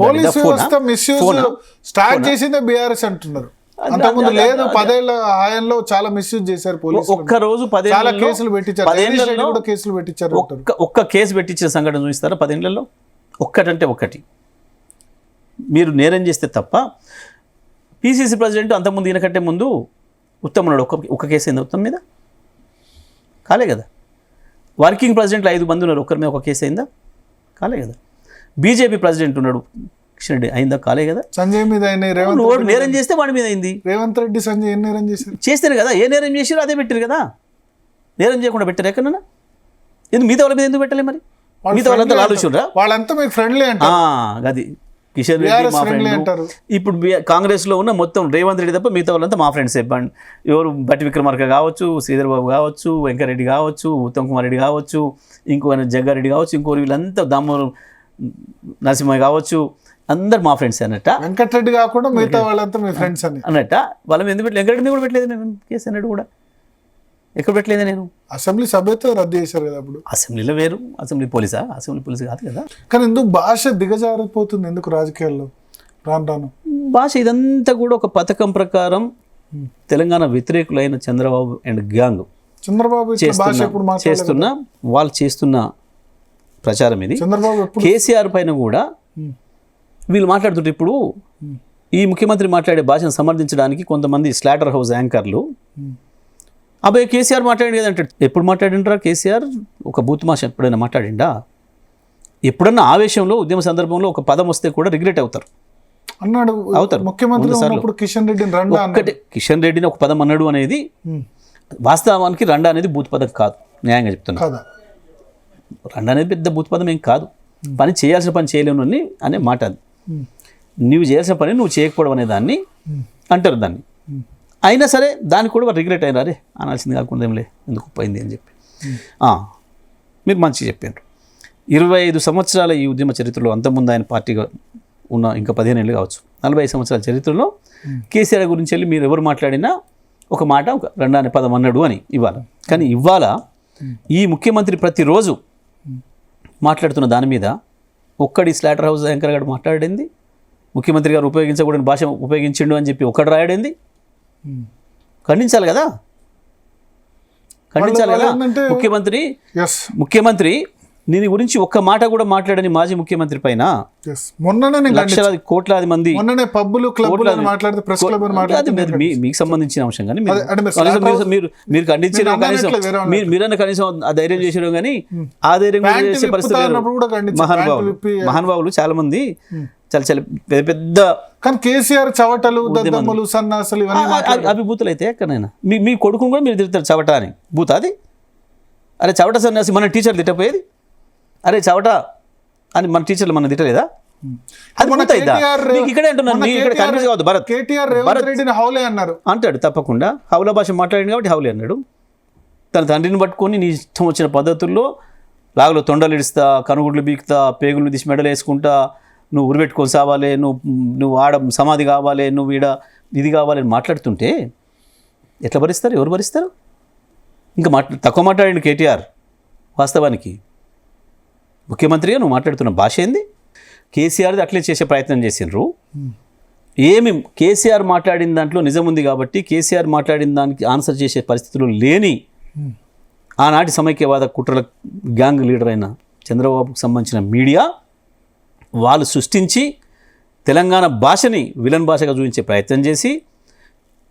Police వ్యవస్థ misuse start చేసిందే BRS అంటున్నారు. అంతకుముందు లేదు, 10 ఏళ్ల హయాంలో చాలా మిస్యూజ్ చేశారు పోలీసులు. ఒక్క రోజు చాలా కేసులు పెట్టించారు, కేసులు పెట్టించారు. ఒక్క కేసు పెట్టించిన సంఘటన చూపిస్తారా 10 ఏళ్లలో? ఒక్కటంటే ఒక్కటి. మీరు నేరం చేస్తే తప్ప. పిసిసి ప్రెసిడెంట్ అంతకుముందు ఈయనకంటే ముందు ఉత్తమనాడు ఒక్క కేసు అయింది ఉత్తమ్ మీద? కాలే కదా. వర్కింగ్ ప్రెసిడెంట్లు 5 మంది ఉన్నారు, ఒక్కరి మీద ఒక కేసు అయిందా? కాలే కదా. బీజేపీ ప్రెసిడెంట్ ఉన్నాడు కిషన్ రెడ్డి, అయిందా? కాలే కదా. సంజయ్ మీద నేరం చేస్తే వాడి మీద అయింది. రేవంత్ రెడ్డి సంజయ్ ఏం నేరం చేశారు? చేస్తేనే కదా. ఏ నేరం చేసారో అదే పెట్టారు కదా. నేరం చేయకుండా పెట్టారు ఎక్కడన్నా? ఎందుకు మిగతా వాళ్ళ మీద ఎందుకు పెట్టలే మరి? మిగతా వాళ్ళంతా ఆలోచనరా? వాళ్ళంతా మీకు ఫ్రెండ్లీ అంటారు. అది కిషన్ రెడ్డి మా ఫ్రెండ్ అంటారు. ఇప్పుడు కాంగ్రెస్లో ఉన్న మొత్తం రేవంత్ రెడ్డి తప్ప మిగతా వాళ్ళంతా మా ఫ్రెండ్స్. చెప్పండి, ఎవరు బట్టి విక్రమార్క కావచ్చు, శ్రీధర్ బాబు కావచ్చు, వెంకరెడ్డి కావచ్చు, ఉత్తమ్ కుమార్ రెడ్డి కావచ్చు, ఇంకో జగ్గారెడ్డి కావచ్చు, ఇంకోరు వీళ్ళంతా దామోదర్ నరసింహ కావచ్చు, అందరు మా ఫ్రెండ్స్ అన్నట్ట. వెంకటరెడ్డి కాకుండా మిగతా వాళ్ళంతా మీ ఫ్రెండ్స్ అన్నట్ట. వాళ్ళని ఎందుకు పెట్టలేదు? వెంకటరెడ్డి కూడా పెట్టలేదు నేను కేసు అన్నట్టు కూడా. ఎక్కడ పెట్టలేదు నేను? అసెంబ్లీ సభ్యత్వం రద్దు చేశారు కదా అప్పుడు. అసెంబ్లీలో వేరు, అసెంబ్లీ పోలీసా? అసెంబ్లీ పోలీసు కాదు కదా. కానీ ఎందుకు భాష దిగజారిపోతుంది ఎందుకు రాజకీయాల్లో రాను రాను? భాష ఇదంతా కూడా ఒక పథకం ప్రకారం తెలంగాణ వ్యతిరేకులైన చంద్రబాబు అండ్ గ్యాంగ్ వాళ్ళు చేస్తున్న ప్రచారం ఇది. చంద్రబాబు కేసీఆర్ పైన కూడా వీళ్ళు మాట్లాడుతుంటే ఇప్పుడు ఈ ముఖ్యమంత్రి మాట్లాడే భాషను సమర్థించడానికి కొంతమంది స్లాటర్ హౌస్ యాంకర్లు అబ్బాయి కేసీఆర్ మాట్లాడింది కదా అంటాడు. ఎప్పుడు మాట్లాడిండ్రా కేసీఆర్? ఒక బూత్ భాష ఎప్పుడైనా మాట్లాడిండా? ఎప్పుడన్నా ఆవేశంలో ఉద్యమ సందర్భంలో ఒక పదం వస్తే కూడా రిగ్రెట్ అవుతారు అన్నాడు. అవుతారు. ముఖ్యమంత్రి కిషన్ రెడ్డిని ఒక్కటే కిషన్ రెడ్డిని ఒక పదం అన్నాడు అనేది వాస్తవానికి రండా అనేది బూత్ పదం కాదు. న్యాయంగా చెప్తున్నా, రండా అనేది పెద్ద బూత్ పదం ఏం కాదు. పని చేయాల్సిన పని చేయలేను అని అనే మాట అది. నువ్వు చేయాల్సిన పని నువ్వు చేయకపోవడం అనే దాన్ని అంటారు. దాన్ని అయినా సరే దానికి కూడా రిగ్రెట్ అయినా, అరే అనాల్సింది కాకుండా ఏం లే ఎందుకు పోయింది అని చెప్పి. మీరు మంచిగా చెప్పారు. 25 సంవత్సరాల ఈ ఉద్యమ చరిత్రలో, అంతకుముందు ఆయన పార్టీగా ఉన్న ఇంకా 15 ఏళ్ళు కావచ్చు, 45 సంవత్సరాల చరిత్రలో కేసీఆర్ గురించి వెళ్ళి మీరు ఎవరు మాట్లాడినా ఒక మాట ఒక రెండాని పదం అన్నాడు అని ఇవాళ. కానీ ఇవాళ ఈ ముఖ్యమంత్రి ప్రతిరోజు మాట్లాడుతున్న దాని మీద ఒక్కడి స్లాటర్ హౌస్ యాంకర్ గారు మాట్లాడింది, ముఖ్యమంత్రి గారు ఉపయోగించకూడని భాష ఉపయోగించిండు అని చెప్పి ఒక్కడు రాయడింది. ఖండించాలి కదా, ఖండించాలి కదా. ముఖ్యమంత్రి దీని గురించి ఒక్క మాట కూడా మాట్లాడని మాజీ ముఖ్యమంత్రి పైన లక్షలాది కోట్లాది మంది మీకు సంబంధించిన అంశం కానీ మీరు ఖండించడం కనీసం మీరన్నా కనీసం ఆ ధైర్యం చేసడం కానీ ఆ ధైర్యం చేసే పరిస్థితి మహానుభావులు చాలా మంది చాలా చాలా పెద్ద పెద్ద. కానీ కేసీఆర్ చవటలు దద్దమ్మలు సన్నాసులు అవి బూతులు అయితే ఎక్కడైనా మీ కొడుకుని కూడా మీరు తిరుగుతారు చవట అని బూత అది. అరే చవట సన్యాసి మన టీచర్లు తిట్టపోయేది, అరే చవట అని మన టీచర్లు మన తిట్టలేదా? ఇక్కడే అంటున్నాను భరత్ అన్నారు అంటాడు. తప్పకుండా హౌలా భాష మాట్లాడింది కాబట్టి హౌలే అన్నాడు. తన తండ్రిని పట్టుకొని నీ ఇష్టం వచ్చిన పద్ధతుల్లో లాగులో తొండలు ఇడుస్తా, కనుగుడ్లు బీకుతా, పేగులు తీసి మెడలు వేసుకుంటా, నువ్వు ఉరిపెట్టుకొని సావాలి, నువ్వు ఆడ సమాధి కావాలి, నువ్వు ఈడ ఇది కావాలి అని మాట్లాడుతుంటే ఎట్లా భరిస్తారు? ఎవరు భరిస్తారు? ఇంకా తక్కువ మాట్లాడండి కేటీఆర్. వాస్తవానికి ముఖ్యమంత్రిగా నువ్వు మాట్లాడుతున్న భాష ఏంది? కేసీఆర్ది అట్లే చేసే ప్రయత్నం చేసిండ్రు. ఏమి కేసీఆర్ మాట్లాడిన దాంట్లో నిజం ఉంది కాబట్టి కేసీఆర్ మాట్లాడిన దానికి ఆన్సర్ చేసే పరిస్థితులు లేని ఆనాటి సమైక్యవాద కుట్రల గ్యాంగ్ లీడర్ అయిన చంద్రబాబుకు సంబంధించిన మీడియా వాళ్ళు సృష్టించి తెలంగాణ భాషని విలన్ భాషగా చూపించే ప్రయత్నం చేసి,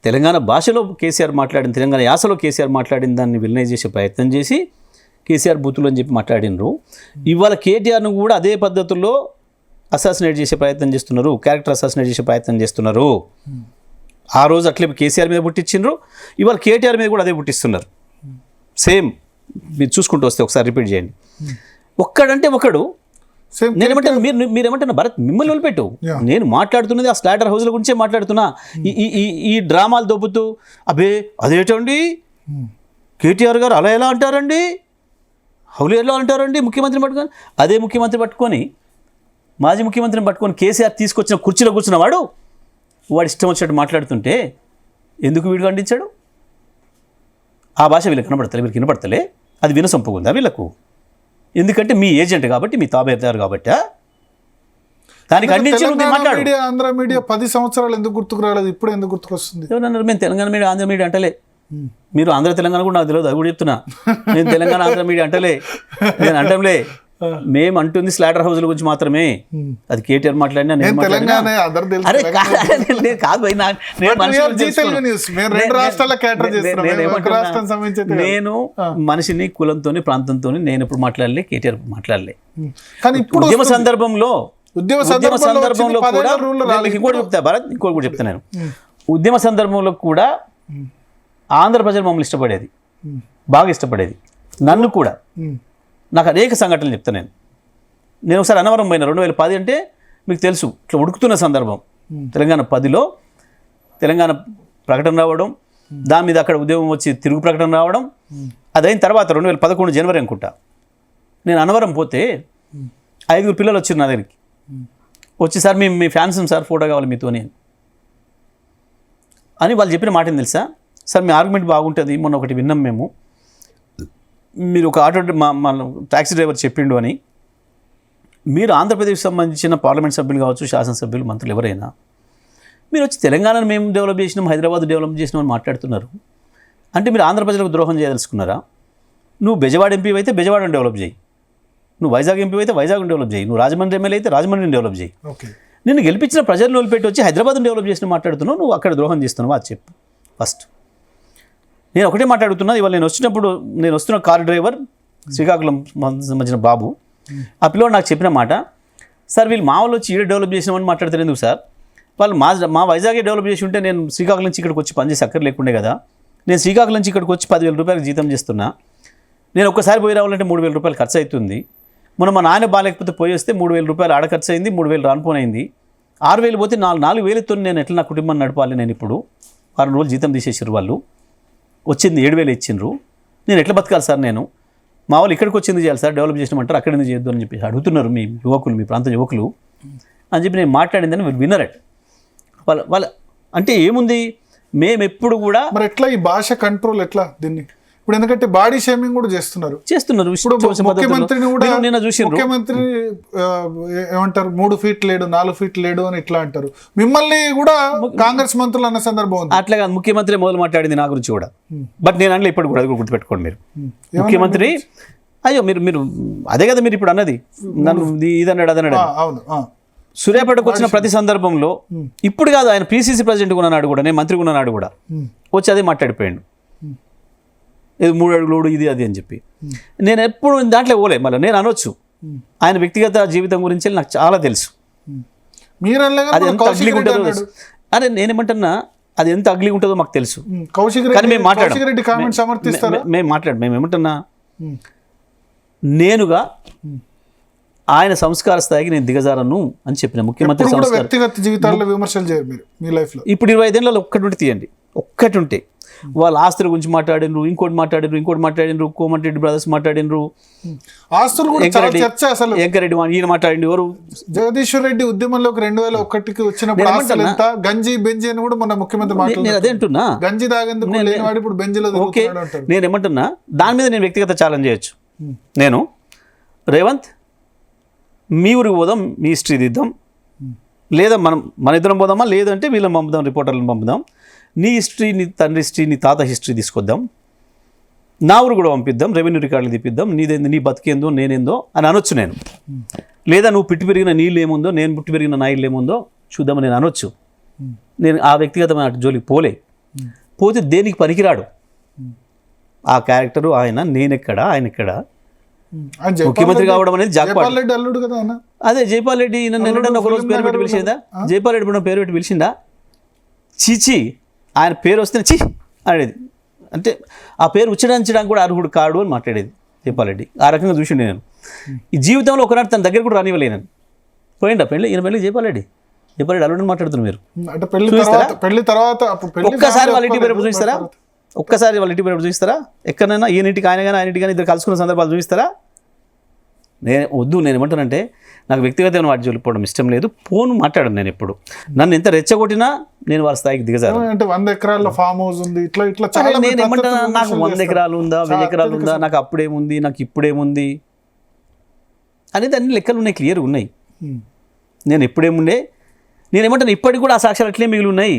తెలంగాణ భాషలో కేసీఆర్ మాట్లాడిన, తెలంగాణ యాసలో కేసీఆర్ మాట్లాడిన దాన్ని విలనైజ్ చేసే ప్రయత్నం చేసి కేసీఆర్ బూతులు అని చెప్పి మాట్లాడినరు. ఇవాళ కేటీఆర్ను కూడా అదే పద్ధతుల్లో అసాసినేట్ చేసే ప్రయత్నం చేస్తున్నారు, క్యారెక్టర్ అసాసినేట్ చేసే ప్రయత్నం చేస్తున్నారు. ఆ రోజు అట్లే కేసీఆర్ మీద పుట్టించిండ్రు, ఇవాళ కేటీఆర్ మీద కూడా అదే పుట్టిస్తున్నారు. సేమ్ మీరు చూసుకుంటూ వస్తే ఒకసారి రిపీట్ చేయండి. ఒక్కడంటే ఒకడు. నేనేమంటాను, మీరేమంటున్నా భరత్ మిమ్మల్ని వదిలిపెట్టు. నేను మాట్లాడుతున్నది ఆ స్లాటర్ హౌస్ల గురించే మాట్లాడుతున్నా. ఈ డ్రామాలు దొబ్బుతూ అబే అదేటండి కేటీఆర్ గారు అలా ఎలా అంటారండి, హౌలీ ఎలా అంటారండి ముఖ్యమంత్రిని పట్టుకొని. అదే ముఖ్యమంత్రి పట్టుకొని, మాజీ ముఖ్యమంత్రిని పట్టుకొని కేసీఆర్ తీసుకొచ్చిన కుర్చీలో కూర్చున్నవాడు వాడు ఇష్టం వచ్చినట్టు మాట్లాడుతుంటే ఎందుకు వీడు ఖండించాడు? ఆ భాష వీళ్ళకి కనపడతలే, వీళ్ళకి వినపడతలే, అది వినసొంపుకుందా వీళ్ళకు? ఎందుకంటే మీ ఏజెంట్ కాబట్టి, మీ తాబేదారు కాబట్టి. దానికి ఖండించి నువ్వు మాట్లాడు. మీడియా, ఆంధ్ర మీడియా 10 సంవత్సరాలు ఎందుకు గుర్తుకు రాలేదు, ఇప్పుడు ఎందుకు గుర్తుకొస్తుంది? ఎవరన్నారు మేము తెలంగాణ మీడియా ఆంధ్ర మీడియా అంటలే. మీరు ఆంధ్ర తెలంగాణ కూడా నాకు తెలియదు, అది కూడా చెప్తున్నా. నేను తెలంగాణ ఆంధ్ర మీడియా అంటలే, నేను అంటంలే. మేము అంటుంది స్లాటర్ హౌస్ల గురించి మాత్రమే. అది కేటీఆర్ మాట్లాడినా నేను తెలంగాణ అరే కాదు భయ్, నేను మనిషిని కులంతోని ప్రాంతంతోని నేను ఎప్పుడు మాట్లాడలే, కేటీఆర్ మాట్లాడలే. కానీ ఇప్పుడు ఉద్యమ సందర్భంలో కూడా ఇంకోటి చెప్తా భరత్, ఇంకోటి కూడా చెప్తా నేను. ఉద్యమ సందర్భంలో కూడా ఆంధ్ర ప్రజలు మమ్మల్ని ఇష్టపడేది, బాగా ఇష్టపడేది, నన్ను కూడా. నాకు అనేక సంఘటనలు చెప్తాను నేను ఒకసారి అన్నవరం పోయినా 2010 అంటే మీకు తెలుసు, ఇట్లా ఉడుకుతున్న సందర్భం. తెలంగాణ 10లో తెలంగాణ ప్రకటన రావడం, దాని మీద అక్కడ ఉద్యమం వచ్చి తిరుగు ప్రకటన రావడం. అదైన తర్వాత 2011 జనవరి అనుకుంటా, నేను అన్నవరం పోతే 5 పిల్లలు వచ్చారు నా దగ్గరికి. వచ్చి సార్ మీ ఫ్యాన్స్ సార్ ఫోటో కావాలి మీతోని అని వాళ్ళు చెప్పిన మాట ఏం తెలుసా? సార్ మీ ఆర్గ్యుమెంట్ బాగుంటుంది, మొన్న ఒకటి విన్నాం మేము, మీరు ఒక ఆటో మా ట్యాక్సీ డ్రైవర్ చెప్పిండు అని. మీరు ఆంధ్రప్రదేశ్కి సంబంధించిన పార్లమెంట్ సభ్యులు కావచ్చు, శాసనసభ్యులు, మంత్రులు ఎవరైనా మీరు వచ్చి తెలంగాణను మేము డెవలప్ చేసినాం, హైదరాబాద్ డెవలప్ చేసినాం అని మాట్లాడుతున్నారు. అంటే మీరు ఆంధ్ర ప్రజలకు ద్రోహం చేయదలుచుకున్నారా? నువ్వు బెజవాడ ఎంపీ అయితే బెజవాడని డెవలప్ చేయి, నువ్వు వైజాగ్ ఎంపీ అయితే వైజాగ్ని డెవలప్ చేయి, నువ్వు రాజమండ్రి ఎమ్మెల్యే అయితే రాజమండ్రిని డెవలప్ చేయి. నిన్ను గెలిపించిన ప్రజలను వదిలిపెట్టి వచ్చి హైదరాబాద్ని డెవలప్ చేసిన మాట్లాడుతున్నావు, నువ్వు అక్కడ ద్రోహం చేస్తున్నావు. అది చెప్పు ఫస్ట్. నేను ఒకటే మాట్లాడుతున్నా. ఇవాళ నేను వస్తున్న కార్ డ్రైవర్ శ్రీకాకుళం సంబంధించిన బాబు, ఆ పిల్లడు నాకు చెప్పిన మాట, సార్ వీళ్ళు మా వాళ్ళు వచ్చి ఈడ డెవలప్ చేసినామని మాట్లాడతారు ఎందుకు సార్? వాళ్ళు మా వైజాగే డెవలప్ చేసి ఉంటే నేను శ్రీకాకుళం నుంచి ఇక్కడికి వచ్చి పనిచేసి అక్కడ లేకుండే కదా. నేను శ్రీకాకుళం నుంచి ఇక్కడికి వచ్చి 10,000 రూపాయలు జీతం చేస్తున్నా. నేను ఒక్కసారి పోయి రావాలంటే 3,000 రూపాయలు ఖర్చు అవుతుంది. మనం మా నాన్న బాగాలేకపోతే పోయి వస్తే 3,000 రూపాయలు ఆడ ఖర్చు అయింది, 3,000 రానుపోయింది. 6,000 పోతే 4,000తో నేను ఎట్లా నా కుటుంబాన్ని నడపాలి? నేను ఇప్పుడు 6 రోజులు జీతం తీసేసారు, వాళ్ళు వచ్చింది 7,000 ఇచ్చిండ్రు, నేను ఎట్లా బతకాలి సార్? నేను మా వాళ్ళు ఇక్కడికి వచ్చింది చేయాలి సార్, డెవలప్ చేసినామంటారు, అక్కడ ఎందుకు చేయొద్దు అని చెప్పి అడుగుతున్నారు మీ యువకులు, మీ ప్రాంత యువకులు అని చెప్పి నేను మాట్లాడిందని మీరు విన్నరట్. వాళ్ళ అంటే ఏముంది, మేము ఎప్పుడు కూడా మరి ఎట్లా ఈ భాష కంట్రోల్ ఎట్లా దీన్ని? ఇప్పుడు ఎందుకంటే బాడీ షేమింగ్ కూడా చేస్తున్నారు. ముఖ్యమంత్రిని కూడా ముఖ్యమంత్రి ఏమంటారు 3 ఫీట్ లేడు 4 ఫీట్ లేడు అని ఇట్లా అంటారు. మిమ్మల్ని కూడా కాంగ్రెస్ మంత్రులు అన్న సందర్భం ఉంది. అట్లా కాదు, ముఖ్యమంత్రి మొదలు మాట్లాడింది నా గురించి కూడా. బట్ నేను అంటే ఇప్పుడు కూడా అది గుర్తుపెట్టుకోండి మీరు. ముఖ్యమంత్రి అయ్యో మీరు అదే కదా మీరు ఇప్పుడు అన్నది, నన్ను ఇదన్నాడు అదన్నాడు. అవును, సూర్యాపేటకు వచ్చిన ప్రతి సందర్భంలో ఇప్పుడు కాదు, ఆయన పిసిసి ప్రెసిడెంట్ ఉన్నాడు కూడా, నేను మంత్రి ఉన్నాడు కూడా, వచ్చి అదే మాట్లాడిపోయాడు. ఇది 3 అడుగులోడు ఇది అది అని చెప్పి. నేను ఎప్పుడు దాంట్లో పోలే. మళ్ళీ నేను అనొచ్చు, ఆయన వ్యక్తిగత జీవితం గురించి నాకు చాలా తెలుసు. అది ఎంత అగ్లీగా ఉంటుందో, అరే నేనేమంటున్నా, అది ఎంత అగ్లీగా ఉంటుందో మాకు తెలుసు. కానీ మేము మేము ఏమంటున్నా, నేనుగా ఆయన సంస్కార స్థాయికి నేను దిగజారను అని చెప్పిన ముఖ్యమంత్రి. వ్యక్తిగత జీవితాల్లో విమర్శలు చేయరు మీరు మీ లైఫ్లో. ఇప్పుడు 25 ఏళ్ళలో ఒక్కటి తీయండి, ఒక్కటి ఉంటే వాళ్ళ ఆస్తుల గురించి మాట్లాడినరు, ఇంకోటి మాట్లాడినరు, కోమటిరెడ్డి బ్రదర్స్ మాట్లాడినరు, ఆస్తులు వెంకరెడ్డి ఈయన మాట్లాడింది. ఎవరు? జగదీశ్వర్ రెడ్డి ఉద్యమంలోకి 2001కి వచ్చినప్పుడు గంజి బెంజి అని కూడా మన ముఖ్యమంత్రి మాట్లాడారు. అదే అంటున్నా, గంజి తాగేందుకు లేనివాడు ఇప్పుడు బెంజిలో. ఓకే, నేను ఏమంటున్నా, దాని మీద నేను వ్యక్తిగత ఛాలెంజ్ చేయొచ్చు. నేను రేవంత్ మీ ఊరికి పోదాం, మీ హిస్టరీ దిద్దాం, లేదా మన ఇద్దరం పోదామా, లేదంటే వీళ్ళని పంపుదాం, రిపోర్టర్లను పంపుదాం, నీ హిస్టరీ, నీ తండ్రి హిస్టరీ, నీ తాత హిస్టరీ తీసుకొద్దాం, నా ఊరు కూడా పంపిద్దాం, రెవెన్యూ రికార్డులు తీపిద్దాం, నీదేందో, నీ బతికేందో, నేనేందో అని అనొచ్చు నేను. లేదా నువ్వు పుట్టి పెరిగిన నీళ్ళు ఏముందో, నేను పుట్టి పెరిగిన నా ఇల్లు ఏముందో చూద్దామని నేను అనొచ్చు. నేను ఆ వ్యక్తిగతమైన జోలికి పోతే దేనికి పనికిరాడు ఆ క్యారెక్టరు. ఆయన నేనెక్కడ, ఆయన ఎక్కడ, ముఖ్యమంత్రి కావడం అనేది జాక్పాట్. అదే జైపాల్ రెడ్డి నన్ను ఒకరోజు పేరు పెట్టి పిలిచిందా? జైపాల్ రెడ్డి ఇప్పుడు పేరు పెట్టి పిలిచిందా? చీచి, ఆయన పేరు వస్తే చి అనేది. అంటే ఆ పేరు ఉచ్చరించడానికి కూడా అర్హుడు కాడు అని మాట్లాడేది జైపాల్ రెడ్డి. ఆ రకంగా చూసిండే నేను. ఈ జీవితంలో ఒకనాడు తన దగ్గర కూడా రానివ్వలేను. పోయిండా ఈయన పెళ్ళి జైపాల్ రెడ్డి అల్లుడని మాట్లాడుతున్నారు మీరు. ఒక్కసారి వాళ్ళ ఇంటి పేరు చూపిస్తారా? ఒక్కసారి వాళ్ళ ఇంటి పేరు చూపిస్తారా? ఎక్కడైనా ఈయనింటికి ఆయన కానీ ఇద్దరు కలుసుకున్న సందర్భాలు చూపిస్తారా? నేను ఏమంటానంటే, నాకు వ్యక్తిగతమైన వాటి జోలిపోవడం ఇష్టం లేదు. ఫోన్ మాట్లాడను నేను ఎప్పుడు. నన్ను ఎంత రెచ్చగొట్టినా నేను వాళ్ళ స్థాయికి దిగజాను. అంటే 100 ఎకరాల ఫామ్ హౌస్ ఉంది, ఇట్లా నేను ఏమంటాను, నాకు 100 ఎకరాలు ఉందా, 1000 ఎకరాలు ఉందా, నాకు అప్పుడేముంది, నాకు ఇప్పుడేముంది అనేది అన్ని లెక్కలు ఉన్నాయి, క్లియర్గా ఉన్నాయి. నేను ఎప్పుడేముండే నేను ఏమంటాను ఇప్పటికి కూడా ఆ సాక్ష్యాలు అట్లే మిగిలి ఉన్నాయి.